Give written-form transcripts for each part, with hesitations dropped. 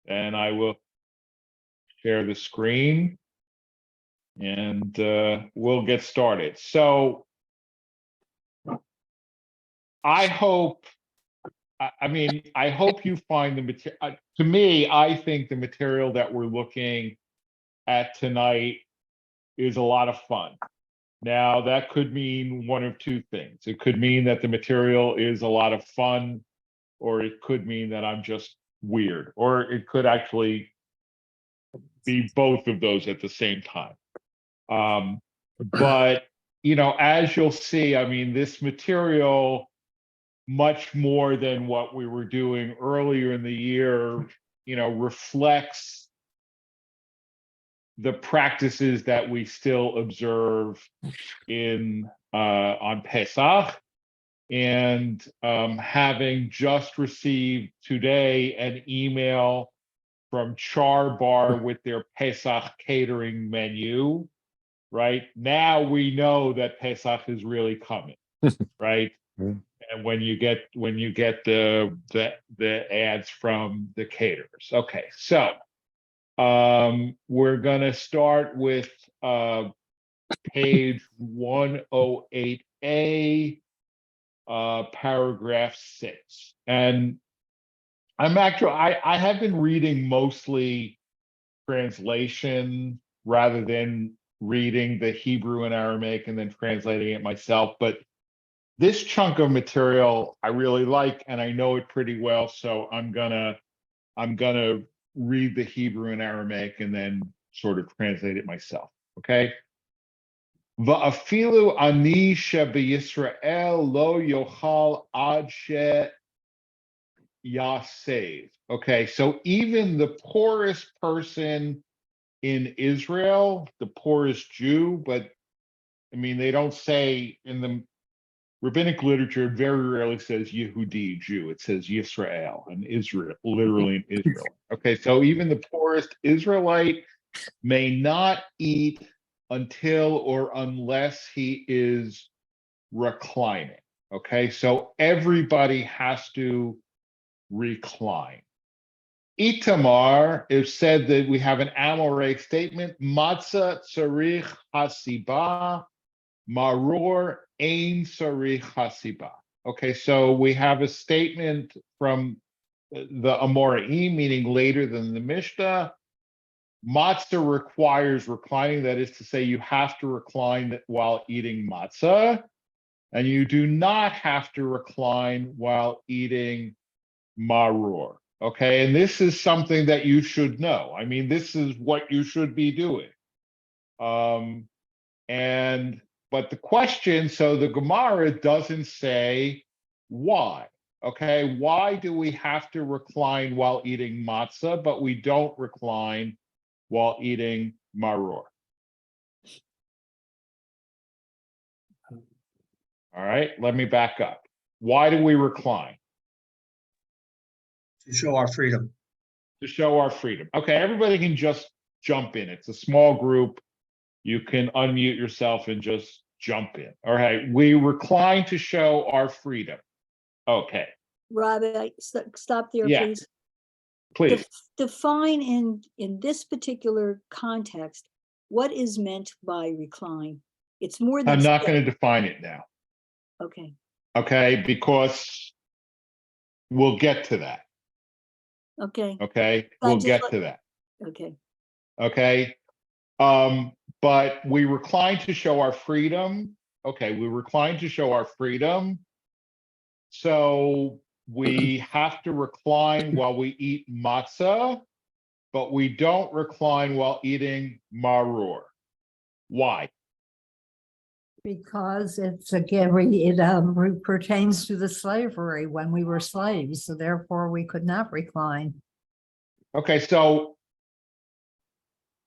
And I will share the screen and we'll get started. So I hope you find the material. To me, I think the material that we're looking at tonight is a lot of fun. Now, that could mean one of two things. It could mean that the material is a lot of fun, or it could mean that I'm just weird, or it could actually be both of those at the same time. But, as you'll see, this material, much more than what we were doing earlier in the year, reflects the practices that we still observe on Pesach. And having just received today an email from Char Bar with their Pesach catering menu, right? Now we know that Pesach is really coming, right? And when you get the ads from the caterers. Okay, so we're gonna start with page 108A, paragraph 6. And I have been reading mostly translation rather than reading the Hebrew and Aramaic and then translating it myself. But this chunk of material I really like, and I know it pretty well, so I'm gonna read the Hebrew and Aramaic and then sort of translate it myself. Okay. Va'afilu ani shebeYisrael lo yochal ad she yasev. Okay, so even the poorest person in Israel, the poorest Jew, but they don't say in the rabbinic literature, it very rarely says Yehudi, Jew. It says Yisrael, and Israel, literally in Israel. Okay, so even the poorest Israelite may not eat until or unless he is reclining. Okay, so everybody has to recline. Itamar is said that we have an Amoraic statement, Matzah tzarich hasiba, maror ein tzarich hasiba. Okay, so we have a statement from the Amoraim, meaning later than the Mishnah. Matzah requires reclining, that is to say, you have to recline while eating matzah, and you do not have to recline while eating maror. Okay, and this is something that you should know. This is what you should be doing. But the question, so the Gemara doesn't say why. Okay, why do we have to recline while eating matzah, but we don't recline while eating maror? All right, let me back up. Why do we recline? To show our freedom. To show our freedom. Okay, everybody can just jump in. It's a small group. You can unmute yourself and just jump in. All right, we recline to show our freedom. Okay. Robbie, stop there, Yeah. please. Please. Define in this particular context what is meant by recline. It's more than. I'm not going to define it now. Okay. Okay, because we'll get to that. Okay. Okay, we'll get to that. Okay. Okay. But we recline to show our freedom. Okay, we recline to show our freedom. So we have to recline while we eat matzah, but we don't recline while eating maror. Why? Because it pertains to the slavery when we were slaves, so therefore we could not recline. Okay, so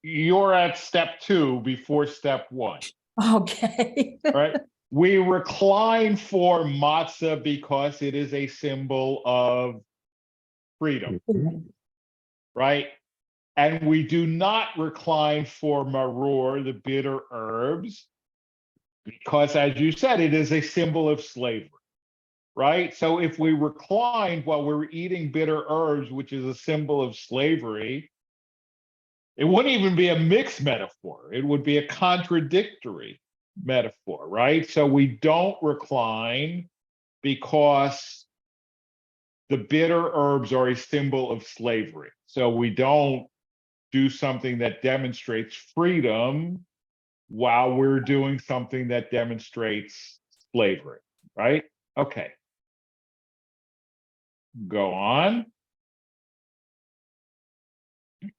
you're at step 2 before step 1. Okay. Right? We recline for matzah because it is a symbol of freedom, right? And we do not recline for maror, the bitter herbs, because, as you said, it is a symbol of slavery. right? So if we reclined while we were eating bitter herbs, which is a symbol of slavery, it wouldn't even be a mixed metaphor. It would be a contradictory metaphor, right? So we don't recline because the bitter herbs are a symbol of slavery. So we don't do something that demonstrates freedom while we're doing something that demonstrates slavery, right? Okay. Go on.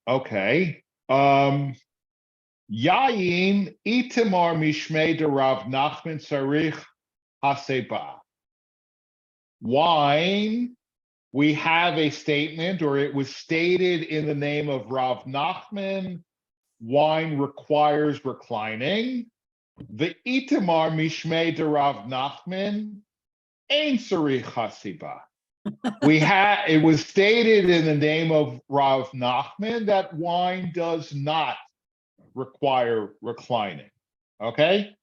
Okay. Yayin itamar mishmei de Rav Nachman sarich haseba. Wine, we have a statement, or it was stated in the name of Rav Nachman, wine requires reclining. The itamar mishmei de Rav Nachman ein sarich haseba. It was stated in the name of Rav Nachman that wine does not require reclining. Okay?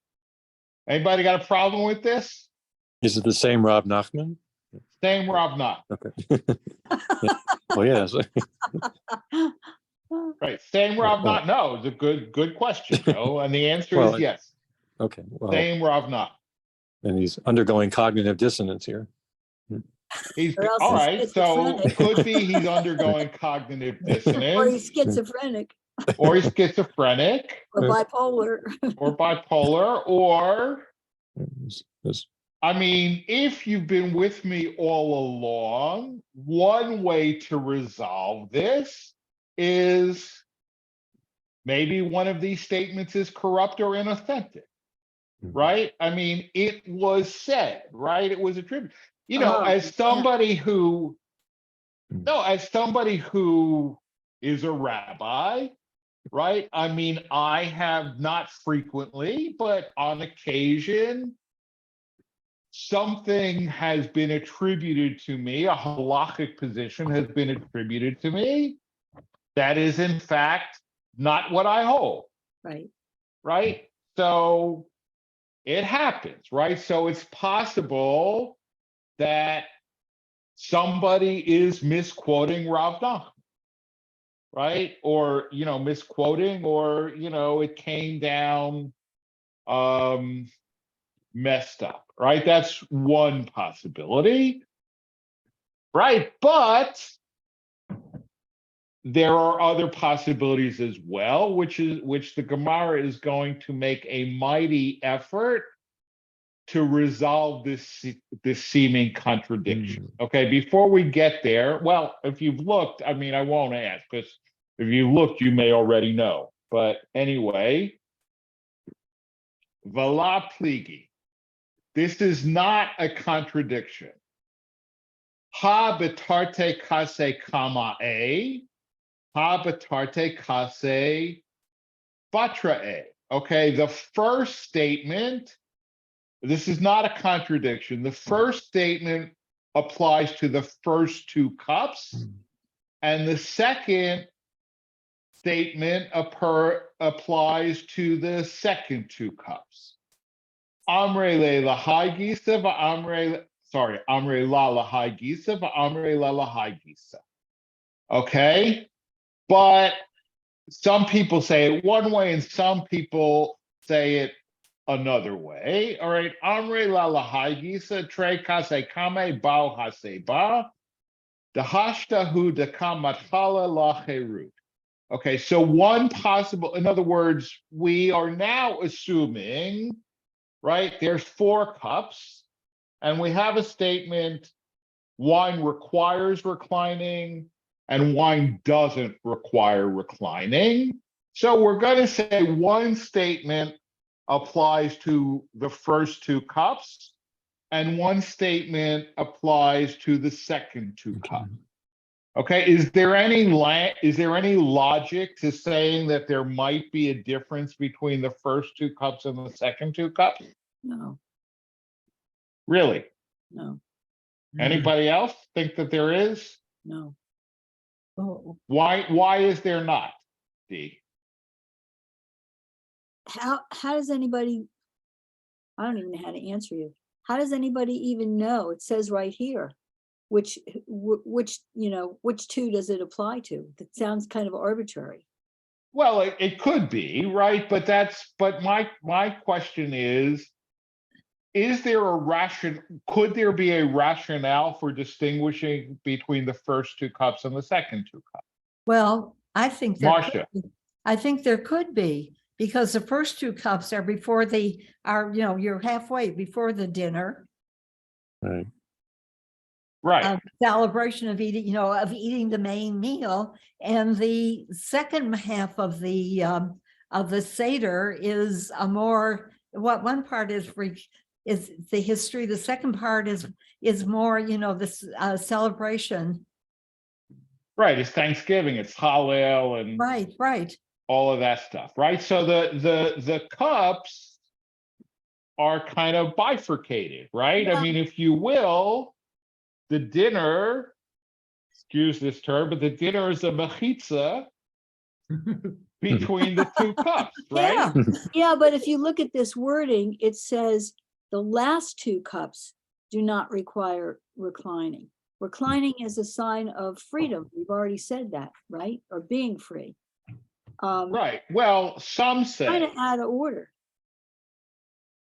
Anybody got a problem with this? Is it the same Rob Nachman? Same Rav Nachman. Okay. Well, yes. Right. Same Rav Nachman. No, it's a good question, Joe. And the answer is yes. Okay. Well, Same Rav Nachman. and he's undergoing cognitive dissonance here. He's Or else all he's right. So it schizophrenic. could be he's undergoing cognitive Or he's dissonance, schizophrenic or he's schizophrenic, or bipolar. or bipolar, or This- I mean, if you've been with me all along, one way to resolve this is maybe one of these statements is corrupt or inauthentic, right? I mean, it was said, right? It was attributed. You know, Oh, as yeah. somebody who, no, as somebody who is a rabbi, right? I mean, I have not frequently, but on occasion, something has been attributed to me, a halachic position has been attributed to me that is in fact not what I hold, Right. right? So it happens, right? So it's possible that somebody is misquoting Rav Nachman, right? Or, you know, misquoting, or, you know, it came down messed up, right? That's one possibility, right? But there are other possibilities as well, which the Gemara is going to make a mighty effort to resolve this seeming contradiction. Okay, before we get there, well, if you've looked, I mean, I won't ask, because if you looked, you may already know. But anyway, Vala pligi. This is not a contradiction. Ha betarte kase kama a, ha betarte kase batra a. Okay, the first statement, this is not a contradiction. The first statement applies to the first two cups, and the second statement applies to the second two cups. Amre le lahai gisa va'amre, sorry, amre la lahai gisa va'amre la lahai gisa. Okay, but some people say it one way and some people say it another way. All right, amre la lahai gisa tre kase kame bao haseba dehashtahu dekamatchala lacherut. Okay, so one possible, in other words, we are now assuming, right, there's 4 cups, and we have a statement, wine requires reclining, and wine doesn't require reclining. So we're going to say one statement applies to the first 2 cups, and one statement applies to the second 2 cups. Okay, is there any logic to saying that there might be a difference between the first 2 cups and the second 2 cups? No, Really? no, Anybody else think that there is? no. Oh, Why is there not, Dee? How does anybody, I don't even know how to answer you. How does anybody even know? It says right here, which two does it apply to? That sounds kind of arbitrary. Well, it could be, right? But my question is there could there be a rationale for distinguishing between the first two cups and the second two cups? Well, I think Marcia. there could be, because the first two cups are before you're halfway before the dinner. Right. Right. Celebration of eating the main meal, and the second half of the Seder is a more, what one part is the history. The second part is more, this celebration. Right. It's Thanksgiving. It's Hallel and Right. all of that stuff. Right. So the cups are kind of bifurcated, right? Yeah. I mean, if you will, the dinner, excuse this term, but the dinner is a mechitza between the two cups, right? Yeah, but if you look at this wording, it says the last two cups do not require reclining. Reclining is a sign of freedom. We've already said that, right? Or being free. Right. Well, some say. Kind of out of order.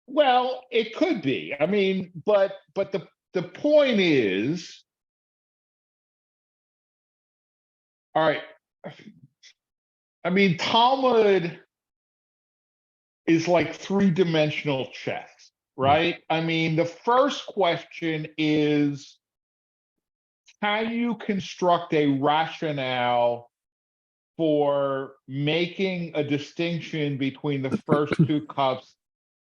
Well, it could be. I mean, but the point is, all right. I mean, Talmud is like three-dimensional chess, right? I mean, the first question is, can you construct a rationale for making a distinction between the first two cups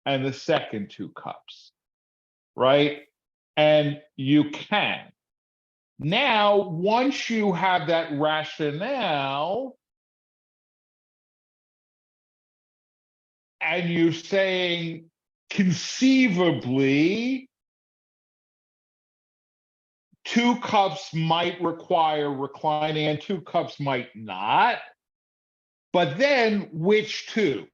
and the second two cups, right? And you can. Now, once you have that rationale, and you're saying conceivably, two cups might require reclining and two cups might not, but then which two?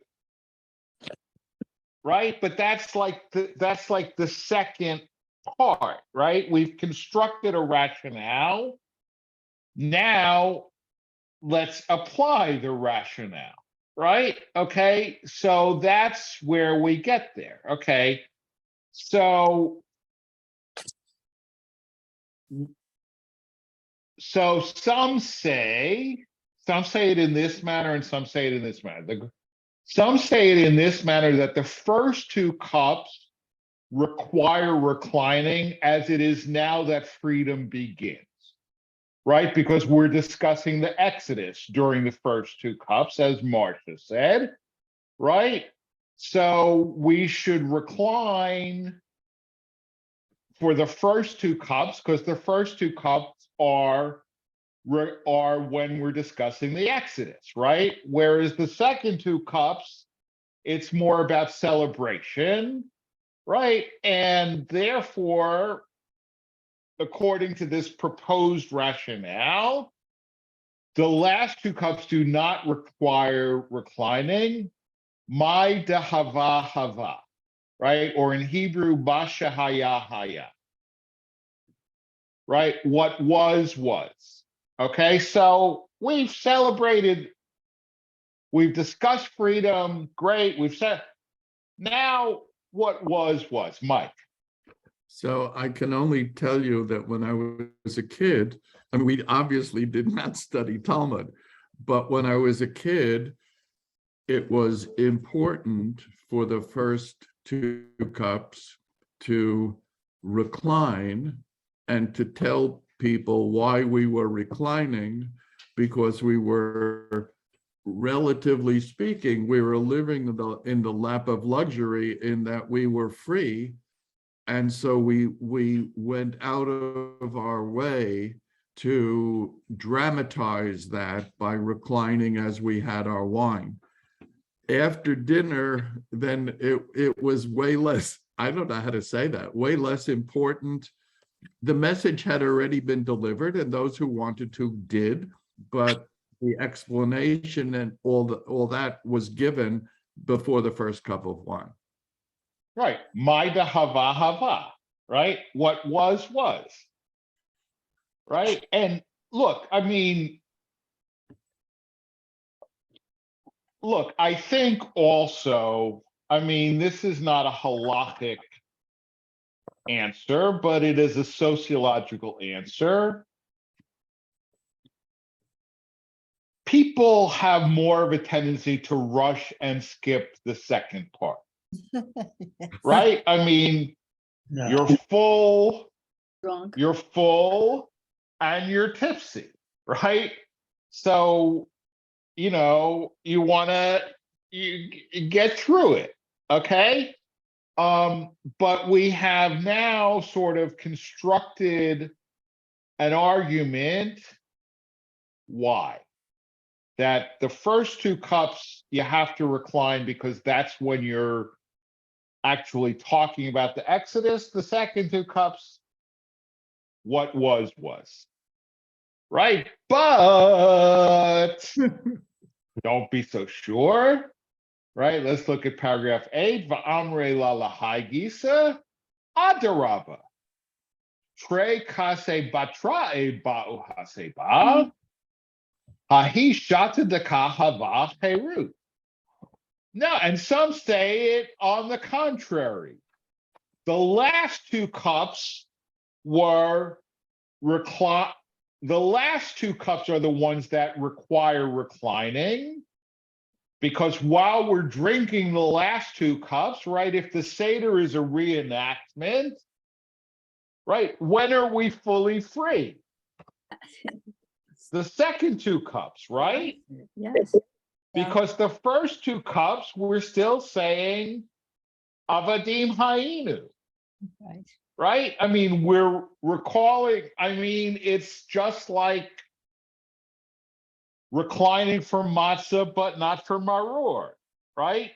Right? But that's like the second part, right? We've constructed a rationale. Now let's apply the rationale, right? Okay, so that's where we get there. Okay, so some say it in this manner and some say it in this manner. Some say it in this manner, that the first two cups require reclining, as it is now that freedom begins, right? Because we're discussing the Exodus during the first two cups, as Marcia said, right? So we should recline for the first two cups, because the first two cups are when we're discussing the Exodus, right? Whereas the second two cups, it's more about celebration, right? And therefore, according to this proposed rationale, the last two cups do not require reclining. My dehava hava, right? Or in Hebrew, basha haya haya, right? What was. Okay, so we've celebrated, we've discussed freedom, great, we've said, now what was, Mike? So I can only tell you that when I was a kid, I mean, we obviously did not study Talmud, but when I was a kid, it was important for the first two cups to recline and to tell people why we were reclining, because we were, relatively speaking, we were living in the lap of luxury, in that we were free. And so we went out of our way to dramatize that by reclining as we had our wine. After dinner, then it was way less, I don't know how to say that, way less important. The message had already been delivered, and those who wanted to did, but the explanation and all that was given before the first cup of wine. Right. My da hava hava. Right. What was. Right. And look, I mean, I think also, I mean, this is not a halakhic answer, but it is a sociological answer. People have more of a tendency to rush and skip the second part, right? I mean, you're full, Drunk. and you're tipsy, right? So, you want to get through it, okay? But we have now sort of constructed an argument. Why? That the first two cups you have to recline because that's when you're actually talking about the Exodus. The second two cups, what was, right? But don't be so sure, right? Let's look at paragraph 8. Va'amre la lahai gisa adaraba. Tre kase batrae ba'u haseba. Hahi shata deka hava herut. No, and some say it on the contrary. The last two cups were the last two cups are the ones that require reclining, because while we're drinking the last two cups, right, if the Seder is a reenactment, right, when are we fully free? The second two cups, right? Yes. Because the first two cups, we're still saying Avadim Hayinu, Right. right? I mean, we're recalling, I mean, it's just like reclining for matzah, but not for maror, right?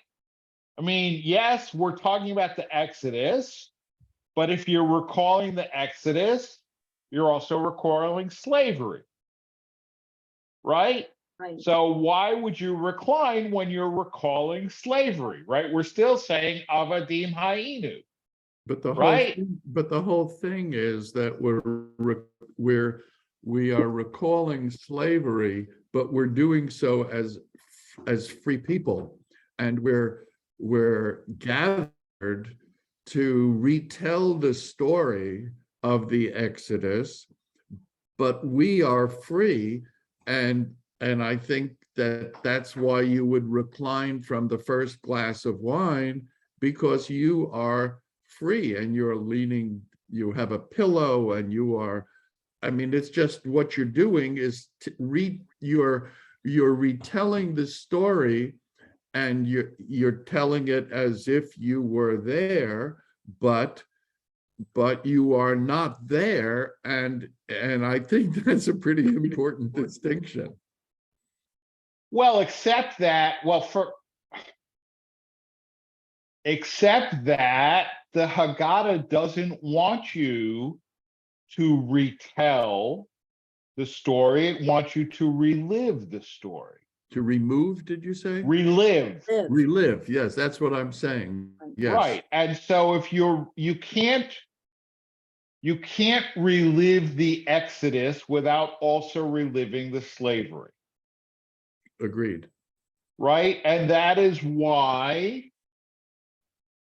I mean, yes, we're talking about the Exodus, but if you're recalling the Exodus, you're also recalling slavery, right? Right. So why would you recline when you're recalling slavery, right? We're still saying Avadim Hayinu. But the Right. whole thing is that we are recalling slavery, but we're doing so as free people, and we're gathered to retell the story of the Exodus, but we are free, and I think that's why you would recline from the first glass of wine, because you are free and you're leaning, you have a pillow, and you are, I mean, it's just what you're doing is you're retelling the story, and you're telling it as if you were there, but you are not there, and I think that's a pretty important distinction. Well, except that the Haggadah doesn't want you to retell the story. It wants you to relive the story. To remove, did you say? Relive. Relive, yes, that's what I'm saying. Yes. Right. And so if you can't relive the Exodus without also reliving the slavery. Agreed. Right. And that is why,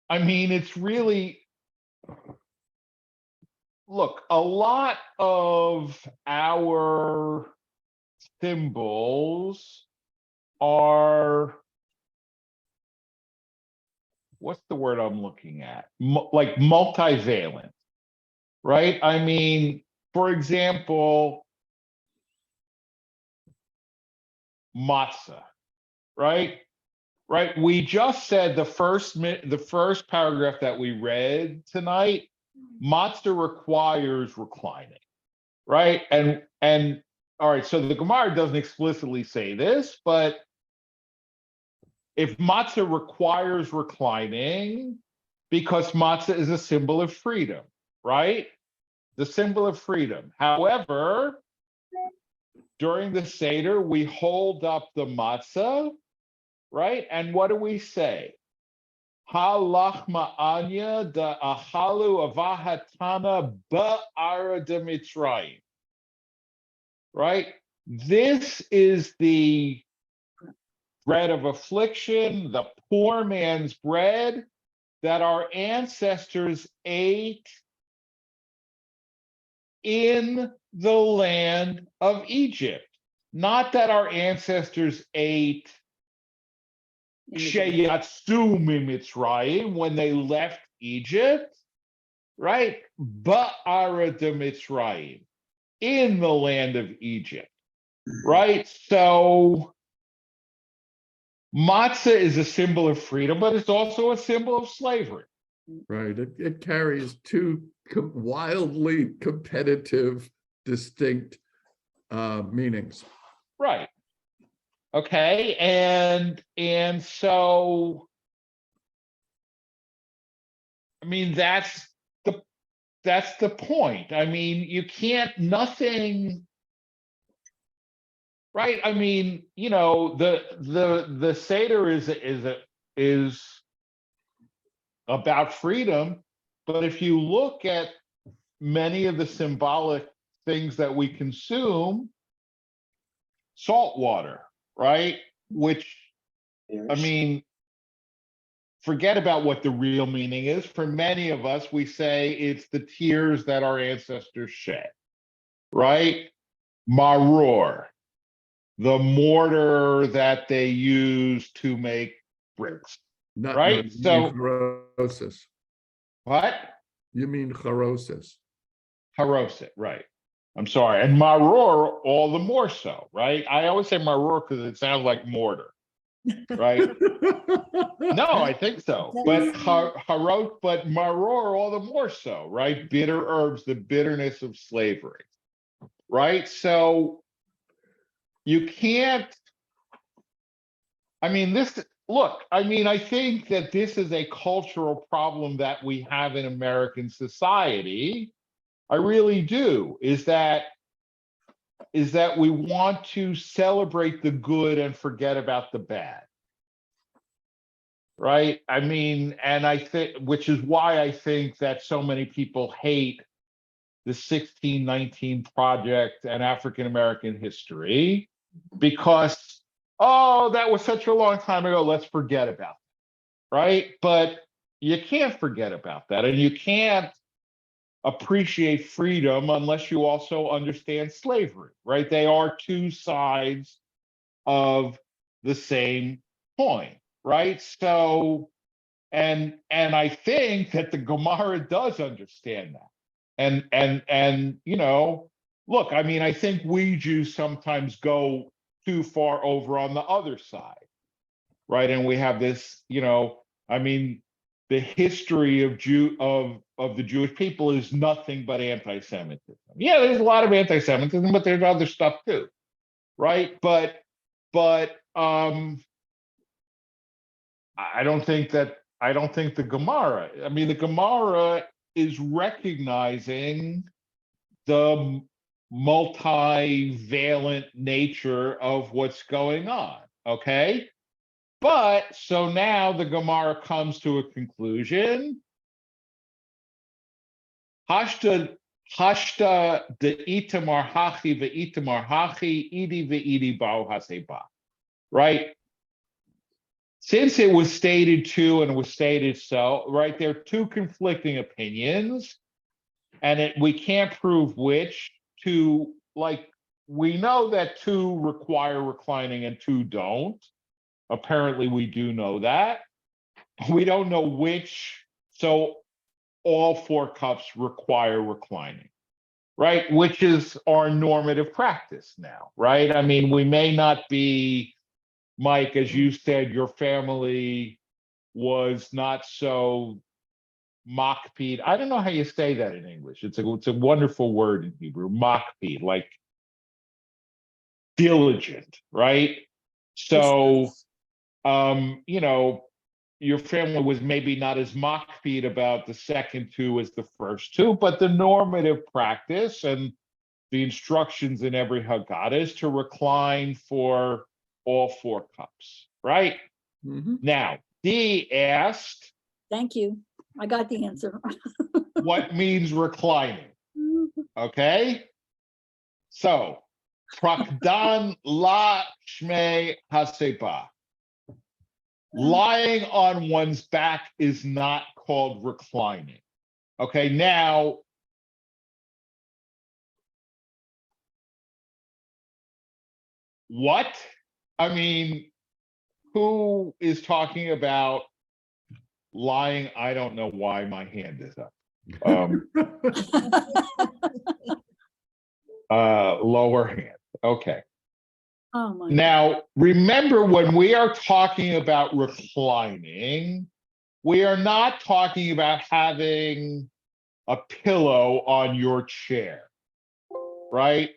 I mean, it's really, look, a lot of our symbols are, what's the word I'm looking at? Like multivalent, right? I mean, for example, matzah, right? Right. We just said the first paragraph that we read tonight, matzah requires reclining, right? And all right, so the Gemara doesn't explicitly say this, but if matzah requires reclining, because matzah is a symbol of freedom, right? The symbol of freedom. However, during the Seder, we hold up the matzah, right? And what do we say? halachma anya da achalu avahatana ba'ara de Mitzrayim. Right? This is the bread of affliction, the poor man's bread that our ancestors ate in the land of Egypt. Not that our ancestors ate Sheyatsu Mitzrayim when they left Egypt, right? Ba'ara de Mitzrayim, in the land of Egypt, right? So matzah is a symbol of freedom, but it's also a symbol of slavery. Right. It carries two wildly competitive, distinct meanings. Right. Okay. And so, I mean, that's the point. I mean, you can't, nothing, right? I mean, you know, the Seder is about freedom, but if you look at many of the symbolic things that we consume, salt water, right? Which, I mean, forget about what the real meaning is. For many of us, we say it's the tears that our ancestors shed, right? Maror, the mortar that they used to make bricks, Not, right? no, you So, mean charosis. what? You mean charosis. Haroset, right. I'm sorry. And maror, all the more so, right? I always say maror because it sounds like mortar, right? No, I think so. But but maror, all the more so, right? Bitter herbs, the bitterness of slavery, right? So you can't, I mean, I think that this is a cultural problem that we have in American society. I really do, is that we want to celebrate the good and forget about the bad. Right? I mean, and I think, which is why I think that so many people hate the 1619 Project and African American history, because, oh, that was such a long time ago, let's forget about it, right? But you can't forget about that, and you can't appreciate freedom unless you also understand slavery, right? They are two sides of the same coin, right? So, and I think that the Gemara does understand that. And you know, look, I mean, I think we Jews sometimes go too far over on the other side, right? And we have this, you know, I mean, the history of the Jewish people is nothing but anti-Semitism. Yeah, there's a lot of anti-Semitism, but there's other stuff too, right? But I don't think the Gemara, I mean, the Gemara is recognizing the multivalent nature of what's going on, okay? But so now the Gemara comes to a conclusion. Hashta de itamar hachi ve'itamar hachi idi ve'idi ba'u haseba. Right? Since it was stated to and it was stated so, right? There are two conflicting opinions, and we can't prove which. Two, like, we know that two require reclining and two don't. Apparently, we do know that. We don't know which. So all 4 cups require reclining, right? Which is our normative practice now, right? I mean, we may not be, Mike, as you said, your family was not so makpid. I don't know how you say that in English. It's a wonderful word in Hebrew, makpid, like diligent, right? So, you know, your family was maybe not as makpid about the second 2 as the first 2, but the normative practice and the instructions in every Haggadah is to recline for all 4 cups, right? Mhm. Now, Dee asked, Thank you. I got the answer. What means reclining? Okay? So, Prakdan la shme haseba. Lying on one's back is not called reclining. Okay, now, what? I mean, who is talking about lying? I don't know why my hand is up. Lower hand. Okay. Oh my. Now, remember, when we are talking about reclining, we are not talking about having a pillow on your chair, right?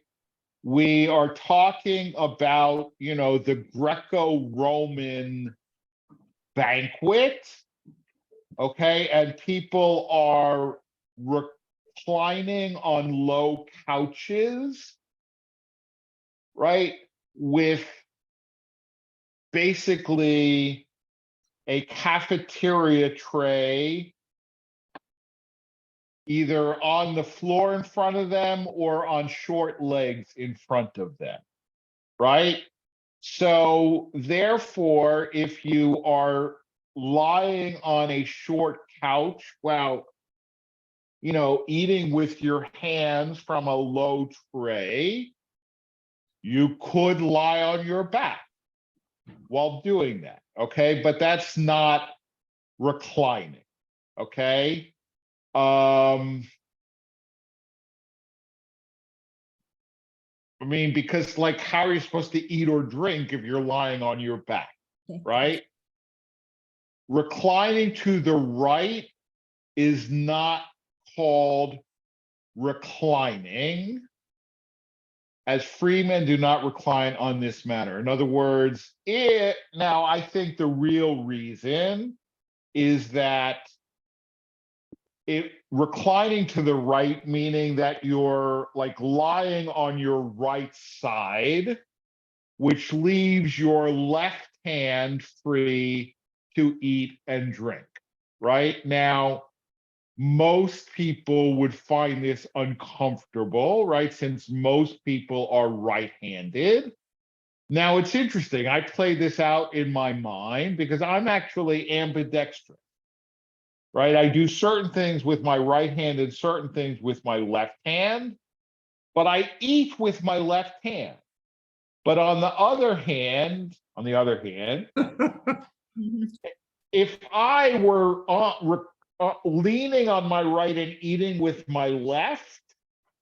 We are talking about, the Greco-Roman banquet, okay? And people are reclining on low couches, right? With basically a cafeteria tray either on the floor in front of them or on short legs in front of them, right? So therefore, if you are lying on a short couch, well, eating with your hands from a low tray, you could lie on your back while doing that, okay? But that's not reclining, okay? Because how are you supposed to eat or drink if you're lying on your back, right? Reclining to the right is not called reclining, as free men do not recline on this manner. In other words, now I think the real reason is that reclining to the right, meaning that you're lying on your right side, which leaves your left hand free to eat and drink, right? Now, most people would find this uncomfortable, right? Since most people are right-handed. Now, it's interesting. I play this out in my mind because I'm actually ambidextrous, right? I do certain things with my right hand and certain things with my left hand, but I eat with my left hand. But on the other hand, if I were leaning on my right and eating with my left,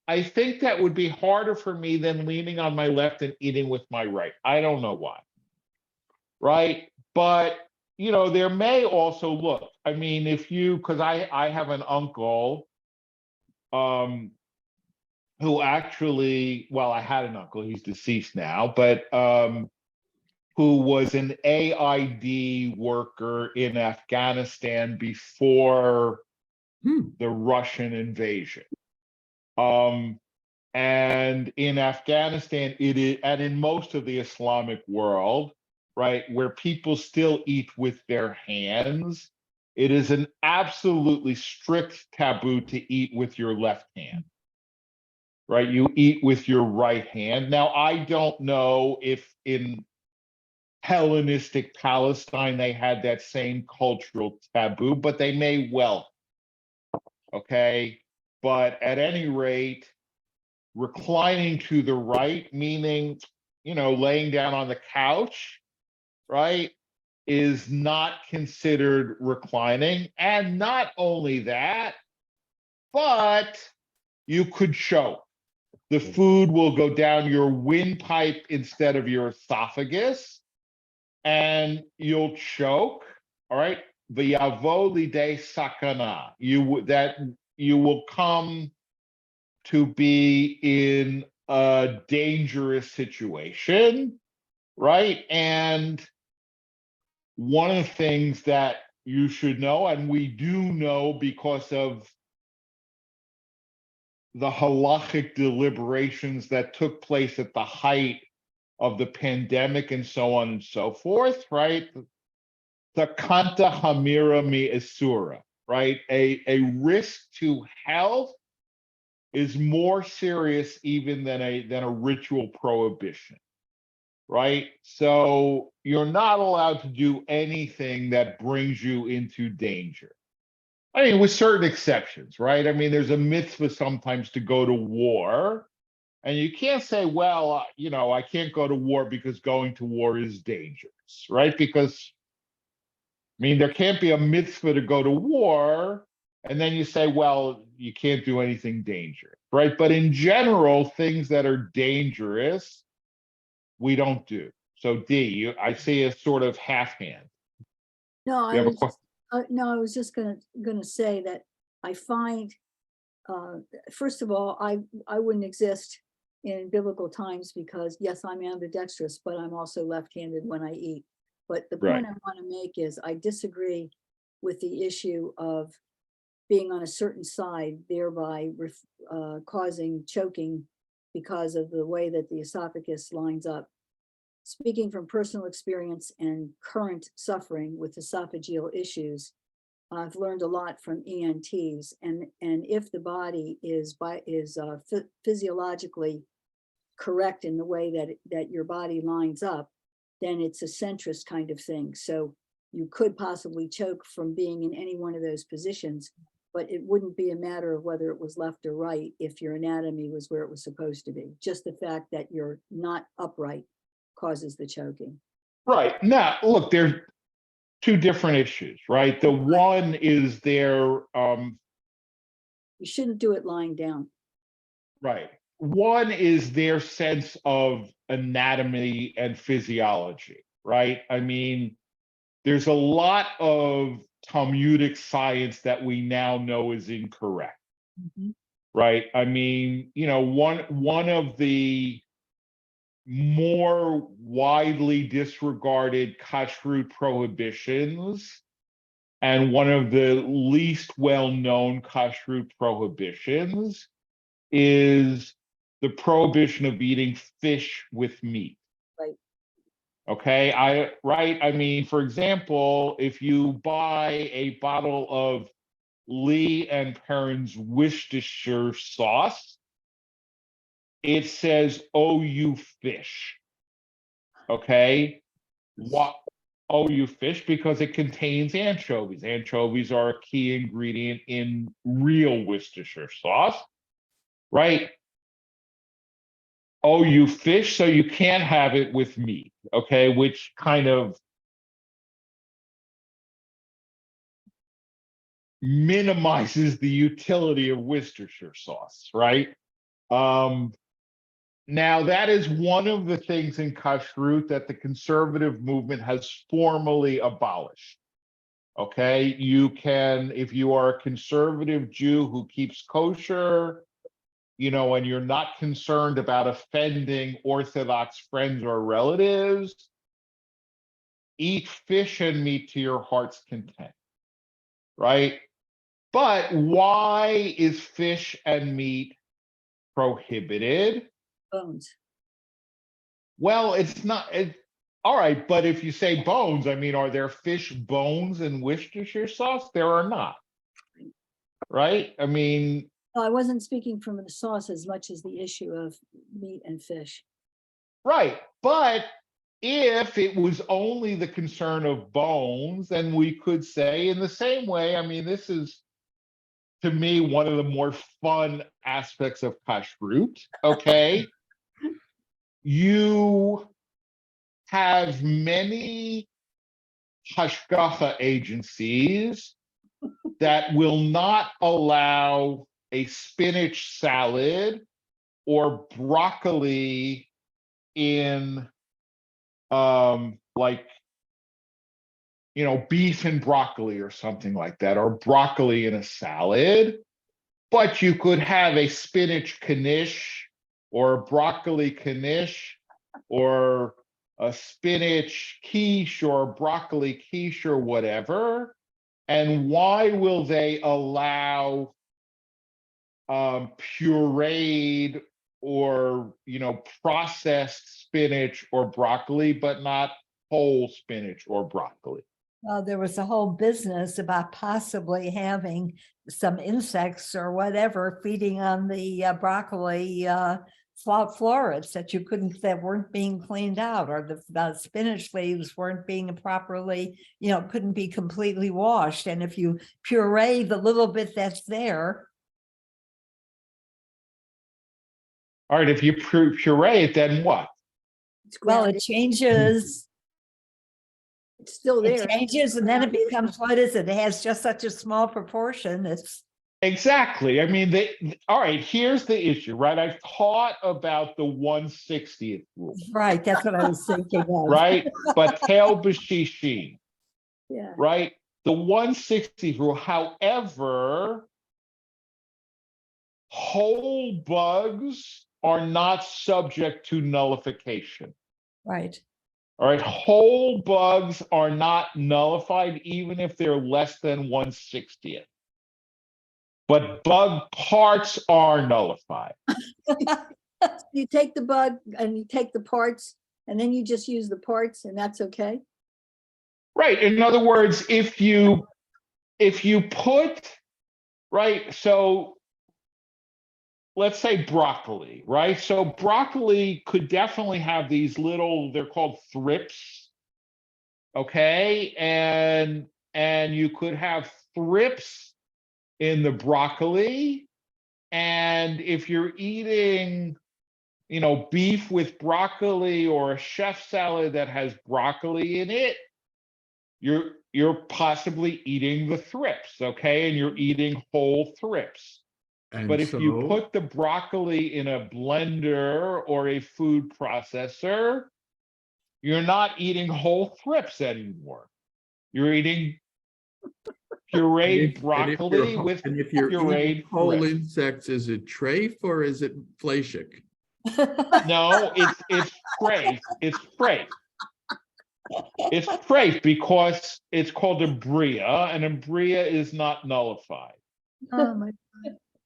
I think that would be harder for me than leaning on my left and eating with my right. I don't know why, right? But, there may also because I have an uncle who actually, I had an uncle, he's deceased now, but who was an AID worker in Afghanistan before the Russian invasion. And in Afghanistan, and in most of the Islamic world, right, where people still eat with their hands, it is an absolutely strict taboo to eat with your left hand, right? You eat with your right hand. Now, I don't know if in Hellenistic Palestine they had that same cultural taboo, but they may well, okay? But at any rate, reclining to the right, meaning, laying down on the couch, right, is not considered reclining. And not only that, but you could choke. The food will go down your windpipe instead of your esophagus, and you'll choke, all right? V'yavo lidei sakana. You will come to be in a dangerous situation, right? And one of the things that you should know, and we do know because of the halachic deliberations that took place at the height of the pandemic and so on and so forth, right? Sakanta hamira mi isura, right? A risk to health is more serious even than a ritual prohibition, right? So you're not allowed to do anything that brings you into danger. I mean, with certain exceptions, right? I mean, there's a mitzvah sometimes to go to war, and you can't say, well, I can't go to war because going to war is dangerous, right? Because, I mean, there can't be a mitzvah to go to war, and then you say, well, you can't do anything dangerous, right? But in general, things that are dangerous, we don't do. So D, I see a sort of half hand. No, You have a question? no, I was just gonna say that I find, first of all, I wouldn't exist in biblical times because yes, I'm ambidextrous, but I'm also left-handed when I eat. But the Right. point I want to make is I disagree with the issue of being on a certain side, thereby causing choking because of the way that the esophagus lines up. Speaking from personal experience and current suffering with esophageal issues, I've learned a lot from ENTs, and if the body is physiologically correct in the way that your body lines up, then it's a centrist kind of thing. So you could possibly choke from being in any one of those positions, but it wouldn't be a matter of whether it was left or right if your anatomy was where it was supposed to be. Just the fact that you're not upright causes the choking. Right. Now, look, there's two different issues, right? The one is their You shouldn't do it lying down. right. One is their sense of anatomy and physiology, right? I mean, there's a lot of Talmudic science that we now know is incorrect, right? I mean, one of the more widely disregarded kashrut prohibitions and one of the least well-known kashrut prohibitions is the prohibition of eating fish with meat. Right. Okay, I mean, for example, if you buy a bottle of Lee and Perrin's Worcestershire sauce, it says, "Oh, you fish." Okay, what? Oh, you fish, because it contains anchovies. Anchovies are a key ingredient in real Worcestershire sauce, right? Oh, you fish, so you can't have it with meat, okay? Which kind of minimizes the utility of Worcestershire sauce, right? Now, that is one of the things in kashrut that the conservative movement has formally abolished. Okay, you can, if you are a conservative Jew who keeps kosher, and you're not concerned about offending Orthodox friends or relatives, eat fish and meat to your heart's content, right? But why is fish and meat prohibited? Bones. Well, it's not. All right, but if you say bones, I mean, are there fish bones in Worcestershire sauce? There are not, right? I mean, No, I wasn't speaking from the sauce as much as the issue of meat and fish. right. But if it was only the concern of bones, then we could say in the same way, I mean, this is, to me, one of the more fun aspects of kashrut, okay? You have many hashgacha agencies that will not allow a spinach salad or broccoli in like beef and broccoli or something like that, or broccoli in a salad, but you could have a spinach knish or a broccoli knish or a spinach quiche or broccoli quiche or whatever. And why will they allow pureed or processed spinach or broccoli, but not whole spinach or broccoli? There was a whole business about possibly having some insects or whatever feeding on the broccoli florets that weren't being cleaned out, or the spinach leaves weren't being properly, couldn't be completely washed. And if you puree the little bit that's there, All right, if you puree it, then what? It's well, ground, it changes. it's still It there. changes, and then it becomes, what is it? It has just such a small proportion. It's Exactly. I mean, all right, here's the issue, right? I've taught about the 1/60th rule, right. That's what I was thinking of. right? But tel b'shishin, Yeah. right? The 1/60th rule, however, whole bugs are not subject to nullification. Right. All right, whole bugs are not nullified even if they're less than 1/60th. But bug parts are nullified. You take the bug and you take the parts, and then you just use the parts, and that's okay. Right. In other words, if you put, right, so let's say broccoli, right? So broccoli could definitely have these little, they're called thrips. Okay. And you could have thrips in the broccoli. And if you're eating, beef with broccoli or a chef salad that has broccoli in it, you're possibly eating the thrips, okay? And you're eating whole thrips. And But if so, you put the broccoli in a blender or a food processor, you're not eating whole thrips anymore. You're eating pureed broccoli with and if you're eating pureed whole thrips. insects, is it treif or is it fleishik? No, it's trafe. It's trafe. It's trafe because it's called embria, and embria is not nullified. Oh my,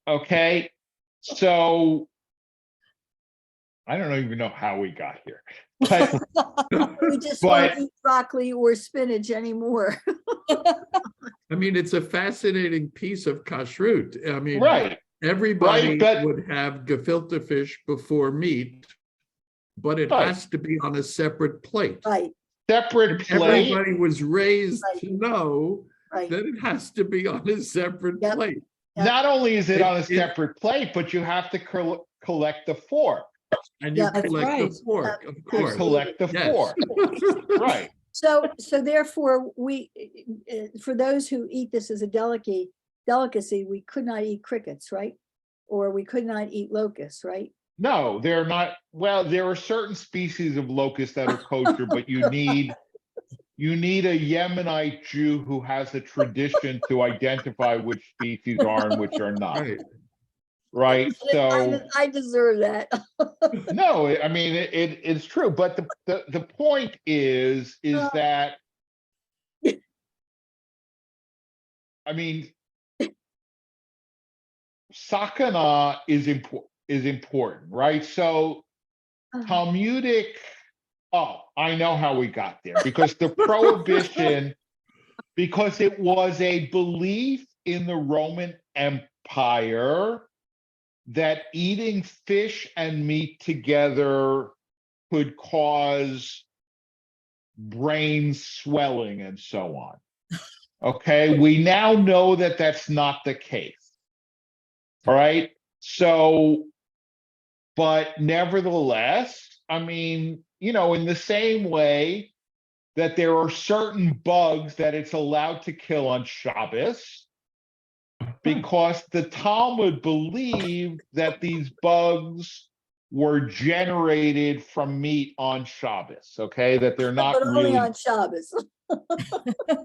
Okay, so I don't even know how we got here, but we just But- won't eat broccoli or spinach anymore. I mean, it's a fascinating piece of kashrut. I mean, right, everybody Right, but- would have gefilte fish before meat, but it Right. has to be on a separate plate. Right, separate And plate. everybody was raised Right. to know right. that it has to be on a separate Yep. plate. Yep. Not only is it on a It- separate plate, but you have to collect the fork. And you Yeah, that's collect right. the fork, of You course. collect the Yes. fork. Right. So therefore, for those who eat this as a delicacy, we could not eat crickets, right? Or we could not eat locusts, right? No, they're not. Well, there are certain species of locusts that are kosher, but you need a Yemenite Jew who has a tradition to identify which species are and which are not. Right. Right. So I deserve that. no, I mean it's true. But the point is that I mean sakana is important, right? So Talmudic, oh, I know how we got there, because the prohibition, because it was a belief in the Roman Empire that eating fish and meat together could cause brain swelling and so on. Okay, we now know that that's not the case. All right, so, but nevertheless, I mean, in the same way that there are certain bugs that it's allowed to kill on Shabbos, because the Talmud believed that these bugs were generated from meat on Shabbos, okay? That they're not But only really, on Shabbos.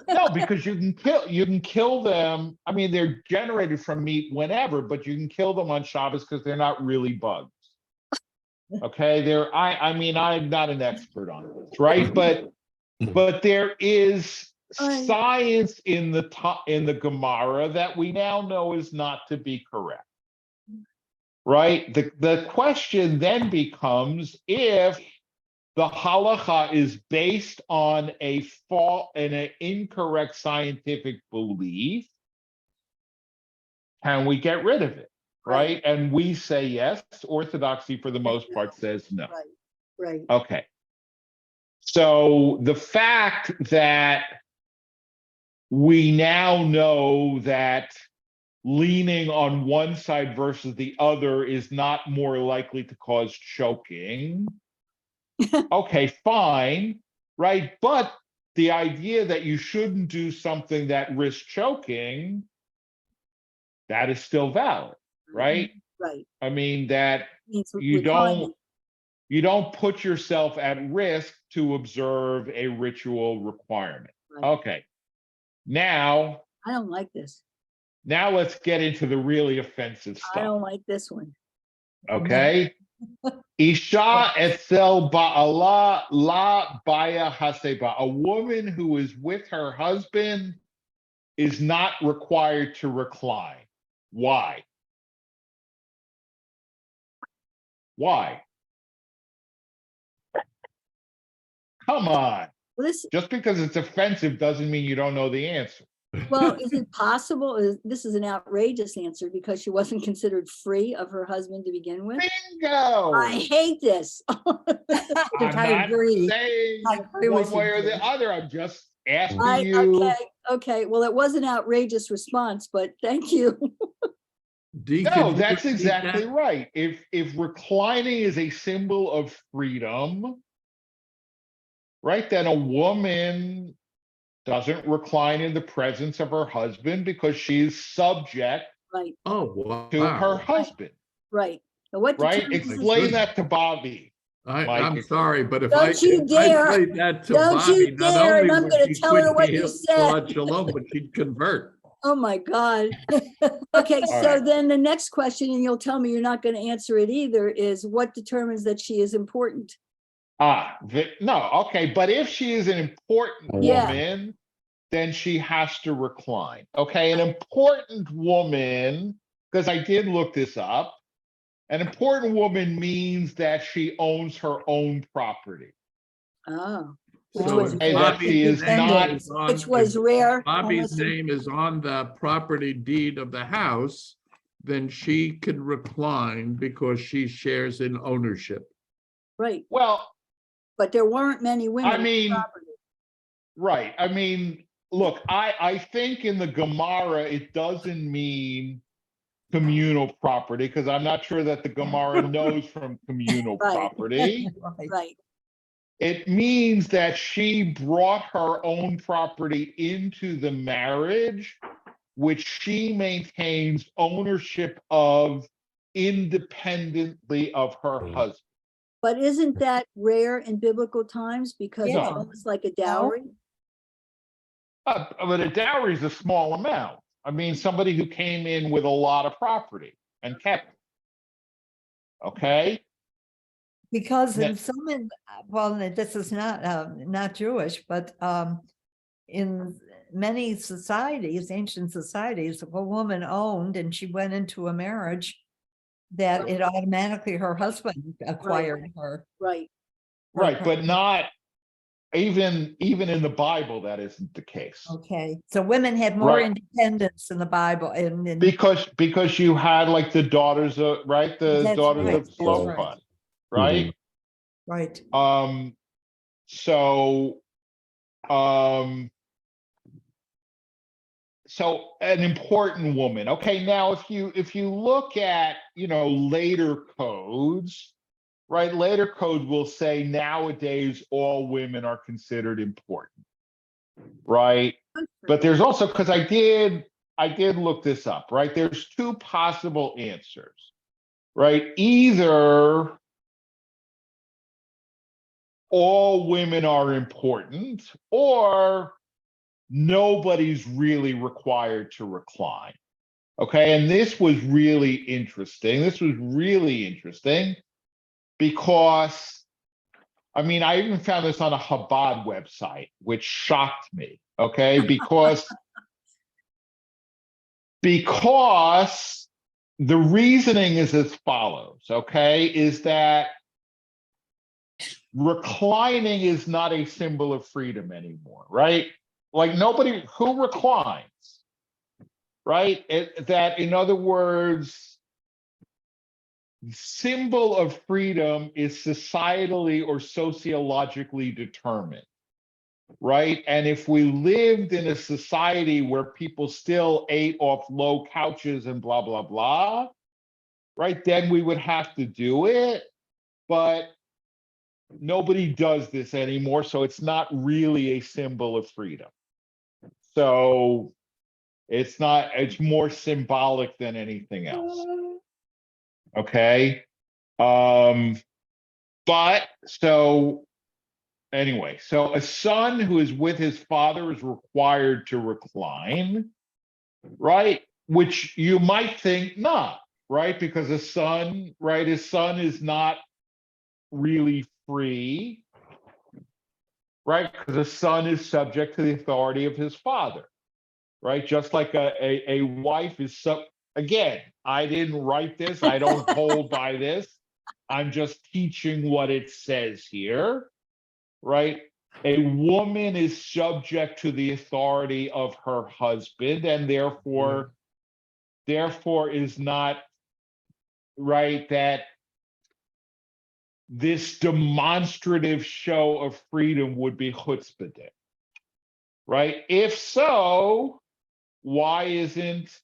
no, because you can kill them. I mean, they're generated from meat whenever, but you can kill them on Shabbos because they're not really bugs. Okay, I mean, I'm not an expert on this, right? But there is science in the Gemara that we now know is not to be correct. Right? The question then becomes, if the halacha is based on an incorrect scientific belief, can we get rid of it? Right? And we say yes. Orthodoxy, for the most part, says no. Right, right. Okay. So the fact that we now know that leaning on one side versus the other is not more likely to cause choking. Okay, fine, right? But the idea that you shouldn't do something that risks choking, that is still valid, right? Right. I mean, that Means you reclining. don't put yourself at risk to observe a ritual requirement. Right. Okay. Now I don't like this. let's get into the really offensive I stuff. don't like this one. Okay. Isha etzel ba'ala la baya haseba. A woman who is with her husband is not required to recline. Why? Why? Come on. Well, this, Just because it's offensive doesn't mean you don't know the answer. well, is it possible? This is an outrageous answer because she wasn't considered free of her husband to begin with. Bingo. I hate this. I'm I not agree. saying I agree one with way you, or the Jim. other. I'm just asking you. Okay. Well, it was an outrageous response, but thank you. Dee, could No, you that's repeat exactly that? right. If reclining is a symbol of freedom, right, then a woman doesn't recline in the presence of her husband because she's subject Right, Oh, wow. to her husband, right. Now, what right? determines this? Explain that to Bobby. I'm Mike, sorry, but if Don't you dare. played that to Don't you Bobby, not dare, only and I'm would gonna she tell her quit what you Kehilat said. Shalom, but she'd convert. Oh, my God. Okay, All so right. then the next question, and you'll tell me you're not going to answer it either, is what determines that she is important? No, okay, but if she is an important Yeah. woman, then she has to recline. Okay, an important woman, because I did look this up, an important woman means that she owns her own property. Oh, which So was if Hey, rare. that she is name not, is on- Which was if rare. Bobby's almost name is on the property deed of the house, then she can recline because she shares in ownership. Right, well, but there weren't many women. I with mean, property. right. I mean, look, I think in the Gemara, it doesn't mean communal property, because I'm not sure that the Gemara knows from communal Right. property. Right. Right, It means that she brought her own property into the marriage, which she maintains ownership of independently of her husband. but isn't that rare in biblical times because it's Yeah. almost like a dowry? But a dowry is a small amount. I mean, somebody who came in with a lot of property and kept it. Okay? Because Yeah. in some, well, this is not Jewish, but in many societies, ancient societies, if a woman owned and she went into a marriage, that it automatically her husband acquired her. Right, Right, but not even in the Bible, that isn't the case. Okay, so women had more Right. independence in the Bible and Because you had like the daughters of, right, the That's daughters right, of that's Zelophehad, right? right. So so an important woman. Okay, now if you look at, later codes, right? Later code will say nowadays all women are considered important, right? But there's also, because I did look this up, right? There's two possible answers, right? Either all women are important, or nobody's really required to recline. Okay, and this was really interesting. Because, I mean, I even found this on a Chabad website, which shocked me. Okay, because the reasoning is as follows. Okay, is that reclining is not a symbol of freedom anymore, right? Like nobody who reclines, right? That, in other words, symbol of freedom is societally or sociologically determined, right? And if we lived in a society where people still ate off low couches and blah, blah, blah, right, then we would have to do it. But nobody does this anymore, so it's not really a symbol of freedom. So it's not, it's more symbolic than anything else. Okay. But so anyway, so a son who is with his father is required to recline, right? Which you might think not, right? Because a son, right? His son is not really free, right? Because a son is subject to the authority of his father, right? Just like a wife is again, I didn't write this, I don't hold by this. I'm just teaching what it says here, right? A woman is subject to the authority of her husband, and therefore is not, right, that this demonstrative show of freedom would be chutzpah, right? If so, why isn't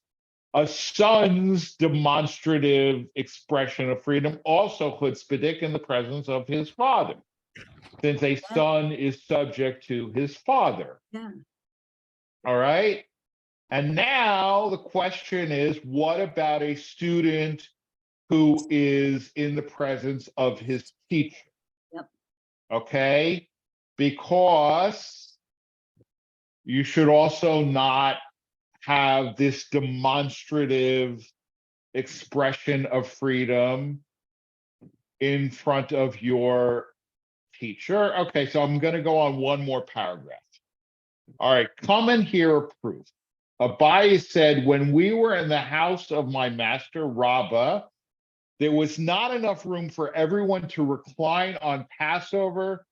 a son's demonstrative expression of freedom also chutzpah in the presence of his father? Since a son is subject to his father. Yeah. All right. And now the question is, what about a student who is in the presence of his teacher? Yep. Okay. Because you should also not have this demonstrative expression of freedom in front of your teacher. Okay, so I'm going to go on one more paragraph. All right, come and hear a proof. Abai said, when we were in the house of my master, Rabbah, there was not enough room for everyone to recline on Passover,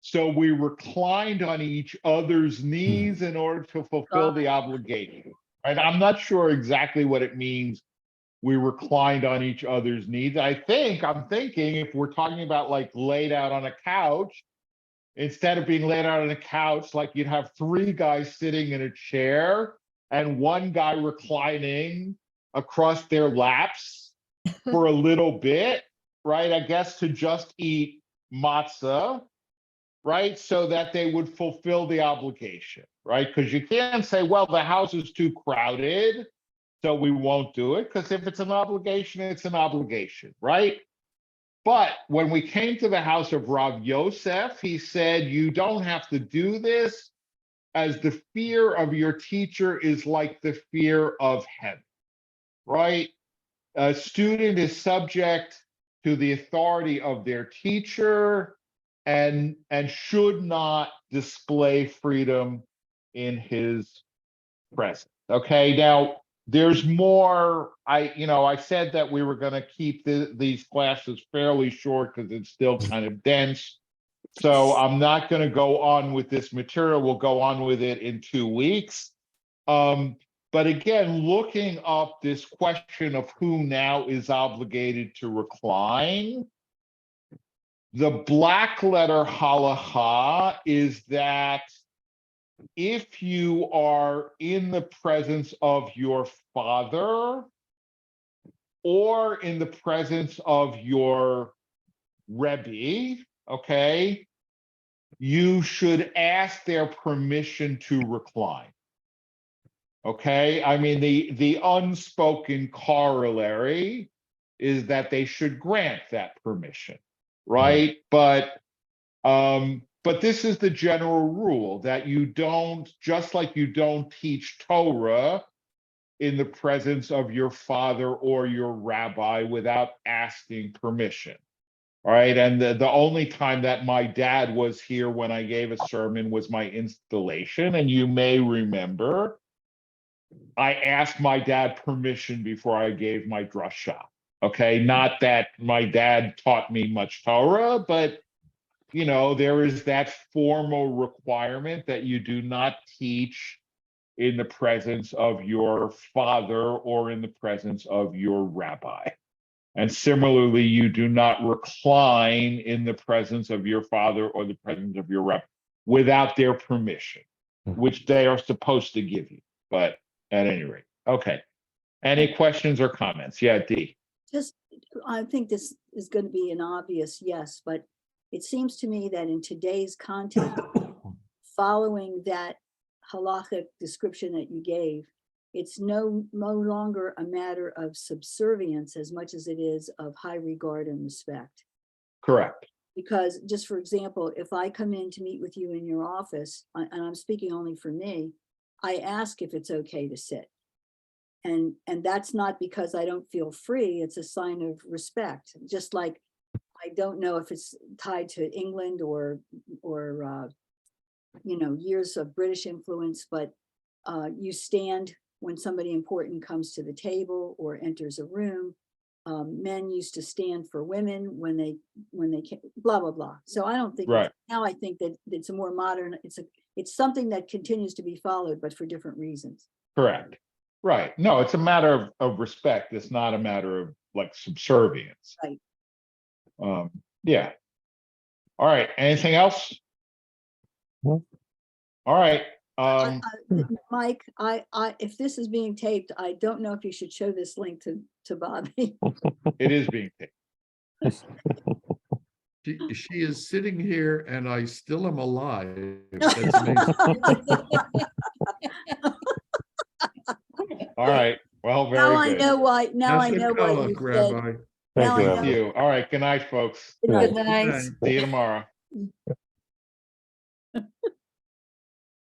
so we reclined on each other's knees in order to fulfill the obligation. Right? I'm not sure exactly what it means, we reclined on each other's knees. I'm thinking if we're talking about like laid out on a couch, instead of being laid out on a couch, like you'd have three guys sitting in a chair and one guy reclining across their laps for a little bit, right? I guess to just eat matzah, right? So that they would fulfill the obligation, right? Because you can't say, well, the house is too crowded, so we won't do it. Because if it's an obligation, it's an obligation, right? But when we came to the house of Rav Yosef, he said, you don't have to do this, as the fear of your teacher is like the fear of heaven, right? A student is subject to the authority of their teacher and should not display freedom in his presence. Okay, now there's more. I said that we were going to keep these classes fairly short because it's still kind of dense. So I'm not going to go on with this material. We'll go on with it in 2 weeks. But again, looking up this question of who now is obligated to recline, the black letter halacha is that if you are in the presence of your father or in the presence of your Rebbe, okay, you should ask their permission to recline. Okay, I mean, the unspoken corollary is that they should grant that permission, right? But this is the general rule, that you don't, just like you don't teach Torah in the presence of your father or your rabbi without asking permission. All right. And the only time that my dad was here when I gave a sermon was my installation. And you may remember, I asked my dad permission before I gave my drasha. Okay. Not that my dad taught me much Torah, but there is that formal requirement that you do not teach in the presence of your father or in the presence of your rabbi. And similarly, you do not recline in the presence of your father or the presence of your rabbi without their permission, which they are supposed to give you. But at any rate, okay. Any questions or comments? Yeah, Dee. Just, I think this is going to be an obvious yes, but it seems to me that in today's context, following that halachic description that you gave, it's no longer a matter of subservience as much as it is of high regard and respect. Correct. Because just for example, if I come in to meet with you in your office, and I'm speaking only for me, I ask if it's okay to sit. And that's not because I don't feel free, it's a sign of respect. Just like, I don't know if it's tied to England or years of British influence, but you stand when somebody important comes to the table or enters a room. Men used to stand for women when they came, blah, blah, blah. So I don't think, Right. now I think that it's a more modern, it's something that continues to be followed, but for different reasons. Correct. Right. No, it's a matter of respect. It's not a matter of like subservience. Right. Yeah. All right. Anything else? No. All right. Mike, if this is being taped, I don't know if you should show this link to Bobby. It is being taped. She is sitting here and I still am alive. That's amazing. All right. Well, Now very I good. know why, now I That's know a what color, you said. Rabbi. Now Thank you, I Rabbi. Thank you. All right. Good night, folks. Good Good night. See you tomorrow.